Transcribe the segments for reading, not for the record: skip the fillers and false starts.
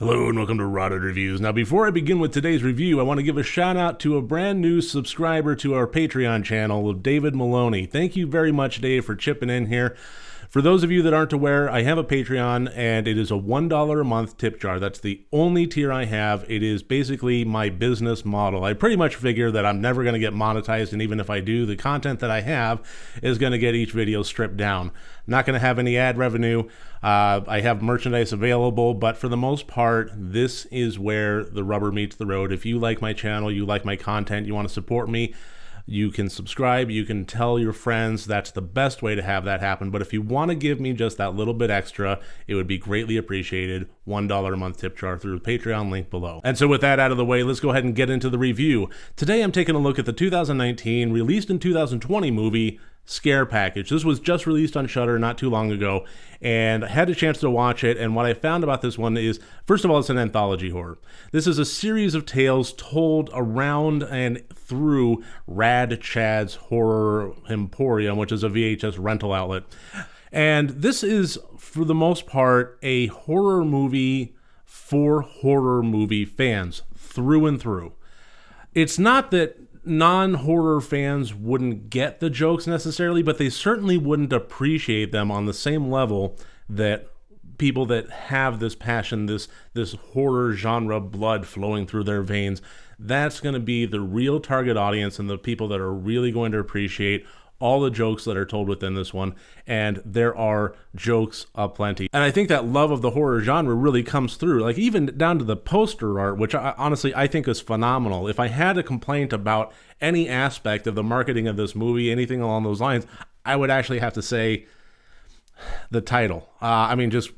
Hello and welcome to Rotted Reviews. Now, before I begin with today's review, I want to give a shout out to a brand new subscriber to our Patreon channel, David Maloney. Thank you very much, Dave, for chipping in here. For those of you that aren't aware, I have a Patreon, and it is a $1 a month tip jar. That's the only tier I have. It is basically my business model. I pretty much figure that I'm never going to get monetized, and even if I do, the content that I have is going to get each video stripped down. I'm not going to have any ad revenue. I have merchandise available, but for the most part, this is where the rubber meets the road. If you like my channel, you like my content, you want to support me, you can subscribe, you can tell your friends. That's the best way to have that happen. But if you want to give me just that little bit extra, it would be greatly appreciated. $1 a month tip jar through the Patreon link below. And so with that out of the way, let's go ahead and get into the review. Today I'm taking a look at the 2019, released in 2020 movie, Scare Package. This was just released on Shudder not too long ago, and I had a chance to watch it, and what I found about this one is, first of all, it's an anthology horror. This is a series of tales told around and through Rad Chad's Horror Emporium, which is a VHS rental outlet. And this is, for the most part, a horror movie for horror movie fans, through and through. It's not that non-horror fans wouldn't get the jokes necessarily, but they certainly wouldn't appreciate them on the same level that people that have this passion, this horror genre blood flowing through their veins. That's going to be the real target audience and the people that are really going to appreciate all the jokes that are told within this one, and there are jokes aplenty. And I think that love of the horror genre really comes through, like even down to the poster art, which honestly I think is phenomenal. If I had a complaint about any aspect of the marketing of this movie, anything along those lines, I would actually have to say the title. Just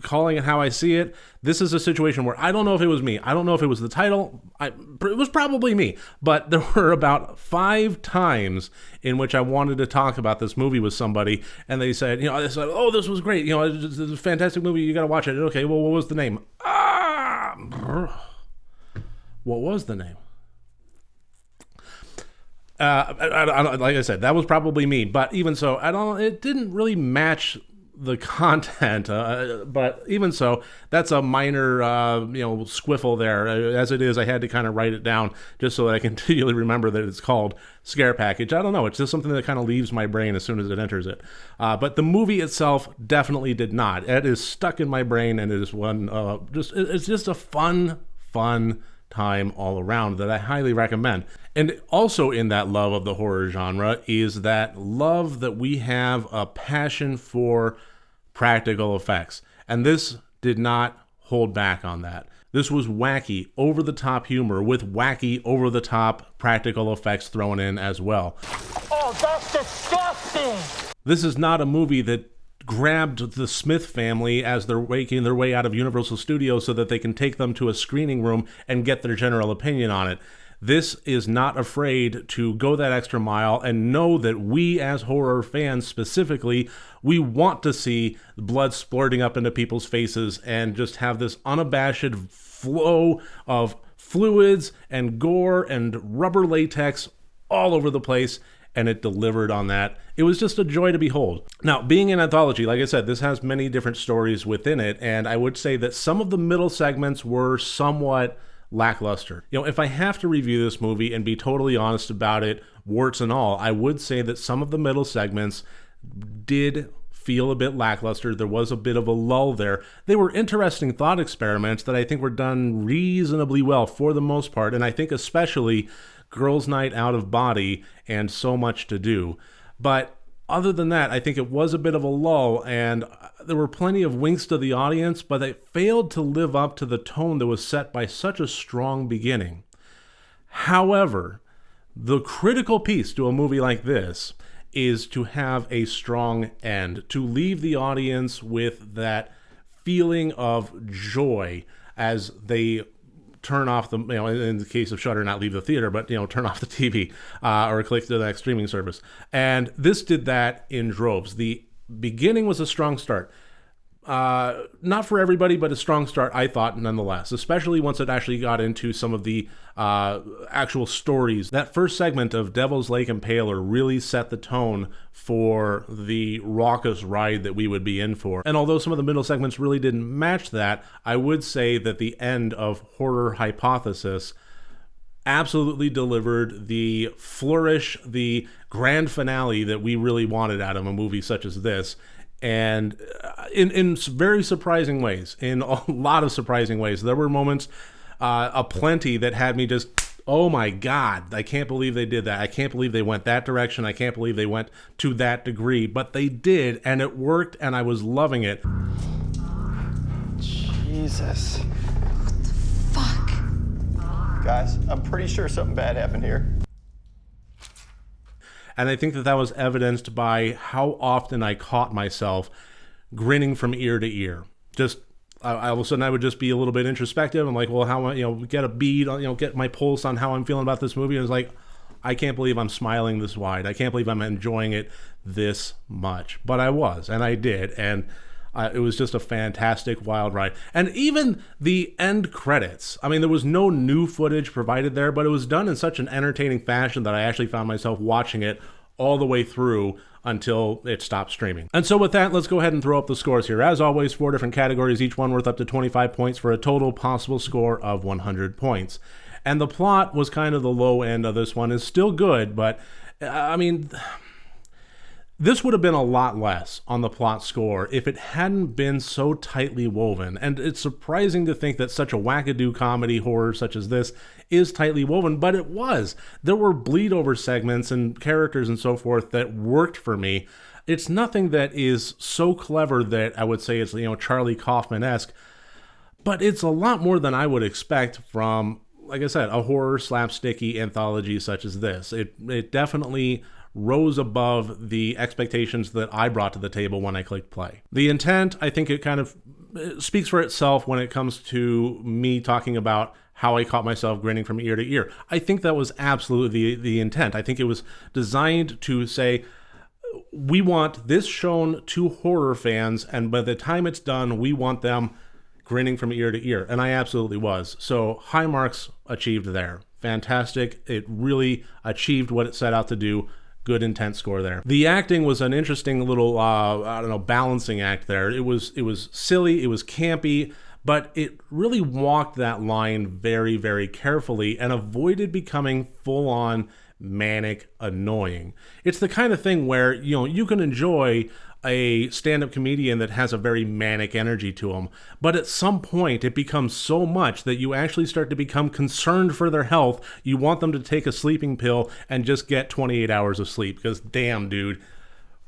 calling it how I see it, this is a situation where I don't know if it was me. I don't know if it was the title. It was probably me. But there were about 5 times in which I wanted to talk about this movie with somebody, and they said, oh, this was great. It's a fantastic movie. You got to watch it. Okay, well, what was the name? What was the name? Like I said, that was probably me, but even so, it didn't really match the content, but even so, that's a minor, squiffle there. As it is, I had to kind of write it down just so that I continually remember that it's called Scare Package. I don't know, it's just something that kind of leaves my brain as soon as it enters it. But the movie itself definitely did not. It is stuck in my brain, and it is it's just a fun time all around that I highly recommend. And also in that love of the horror genre is that love that we have a passion for practical effects. And this did not hold back on that. This was wacky, over-the-top humor with wacky, over-the-top practical effects thrown in as well. Oh, that's disgusting! This is not a movie that grabbed the Smith family as they're making their way out of Universal Studios so that they can take them to a screening room and get their general opinion on it. This is not afraid to go that extra mile and know that we as horror fans specifically, we want to see blood splurting up into people's faces and just have this unabashed flow of fluids and gore and rubber latex all over the place. And it delivered on that. It was just a joy to behold. Now, being an anthology, like I said, this has many different stories within it, and I would say that some of the middle segments were somewhat lackluster. If I have to review this movie and be totally honest about it, warts and all, I would say that some of the middle segments did feel a bit lackluster. There was a bit of a lull there. They were interesting thought experiments that I think were done reasonably well for the most part, and I think especially Girls' Night Out of Body and So Much to Do. But other than that, I think it was a bit of a lull, and there were plenty of winks to the audience, but they failed to live up to the tone that was set by such a strong beginning. However, the critical piece to a movie like this is to have a strong end, to leave the audience with that feeling of joy as they turn off the, in the case of Shudder, not leave the theater, but, turn off the TV or click to the next streaming service. And this did that in droves. The beginning was a strong start. not for everybody, but a strong start, I thought, nonetheless, especially once it actually got into some of the actual stories. That first segment of Devil's Lake Impaler really set the tone for the raucous ride that we would be in for. And although some of the middle segments really didn't match that, I would say that the end of Horror Hypothesis absolutely delivered the flourish, the grand finale that we really wanted out of a movie such as this. And in very surprising ways, in a lot of surprising ways. There were moments aplenty that had me just, oh my God, I can't believe they did that. I can't believe they went that direction. I can't believe they went to that degree. But they did, and it worked, and I was loving it. Jesus. What the fuck? Guys, I'm pretty sure something bad happened here. And I think that was evidenced by how often I caught myself grinning from ear to ear. Just, all of a sudden I would just be a little bit introspective. I'm like, well, how, get a bead, get my pulse on how I'm feeling about this movie. And it's like, I can't believe I'm smiling this wide. I can't believe I'm enjoying it this much. But I was, and I did. And it was just a fantastic wild ride. And even the end credits, I mean, there was no new footage provided there, but it was done in such an entertaining fashion that I actually found myself watching it all the way through until it stopped streaming. And so with that, let's go ahead and throw up the scores here. As always, 4 different categories, each one worth up to 25 points for a total possible score of 100 points. And the plot was kind of the low end of this one. It's still good, but I mean, this would have been a lot less on the plot score if it hadn't been so tightly woven. And it's surprising to think that such a wackadoo comedy horror such as this is tightly woven, but it was. There were bleed over segments and characters and so forth that worked for me. It's nothing that is so clever that I would say it's, Charlie Kaufman-esque, but it's a lot more than I would expect from, like I said, a horror slapsticky anthology such as this. It definitely rose above the expectations that I brought to the table when I clicked play. The intent, I think it kind of speaks for itself when it comes to me talking about how I caught myself grinning from ear to ear. I think that was absolutely the intent. I think it was designed to say, we want this shown to horror fans, and by the time it's done, we want them grinning from ear to ear. And I absolutely was. So high marks achieved there. Fantastic. It really achieved what it set out to do. Good intent score there. The acting was an interesting little, balancing act there. It was silly, it was campy, but it really walked that line very, very carefully and avoided becoming full-on manic annoying. It's the kind of thing where, you can enjoy a stand-up comedian that has a very manic energy to him, but at some point it becomes so much that you actually start to become concerned for their health. You want them to take a sleeping pill and just get 28 hours of sleep, because damn, dude,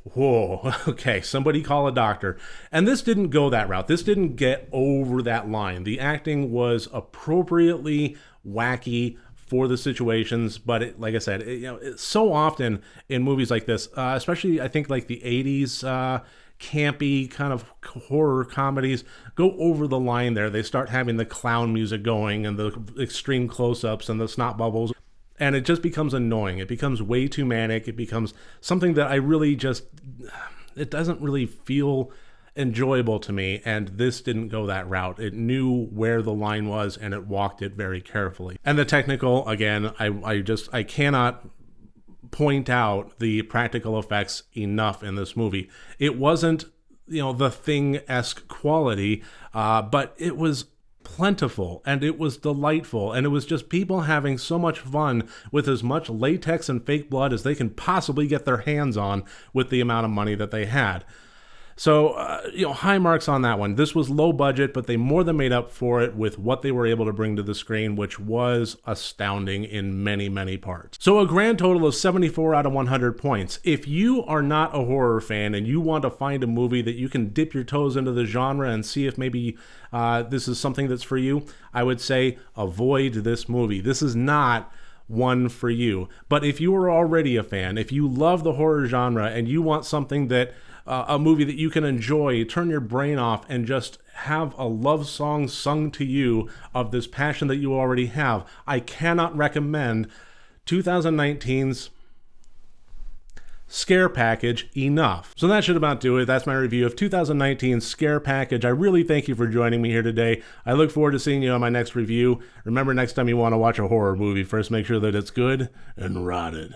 whoa, okay, somebody call a doctor. And this didn't go that route. This didn't get over that line. The acting was appropriately wacky for the situations, but like I said, it's so often in movies like this, especially I think like the 80s campy kind of horror comedies, go over the line there. They start having the clown music going and the extreme close-ups and the snot bubbles, and it just becomes annoying. It becomes way too manic. It becomes something that I really it doesn't really feel enjoyable to me, and this didn't go that route. It knew where the line was, and it walked it very carefully. And the technical, again, I cannot point out the practical effects enough in this movie. It wasn't, the Thing-esque quality, but it was plentiful, and it was delightful, and it was just people having so much fun with as much latex and fake blood as they can possibly get their hands on with the amount of money that they had. So, high marks on that one. This was low budget, but they more than made up for it with what they were able to bring to the screen, which was astounding in many, many parts. So a grand total of 74 out of 100 points. If you are not a horror fan and you want to find a movie that you can dip your toes into the genre and see if maybe this is something that's for you, I would say avoid this movie. This is not one for you. But if you are already a fan, if you love the horror genre and you want something that a movie that you can enjoy, turn your brain off, and just have a love song sung to you of this passion that you already have, I cannot recommend 2019's Scare Package enough. So that should about do it. That's my review of 2019 Scare Package. I really thank you for joining me here today. I look forward to seeing you on my next review. Remember, next time you want to watch a horror movie, first make sure that it's good and rotted.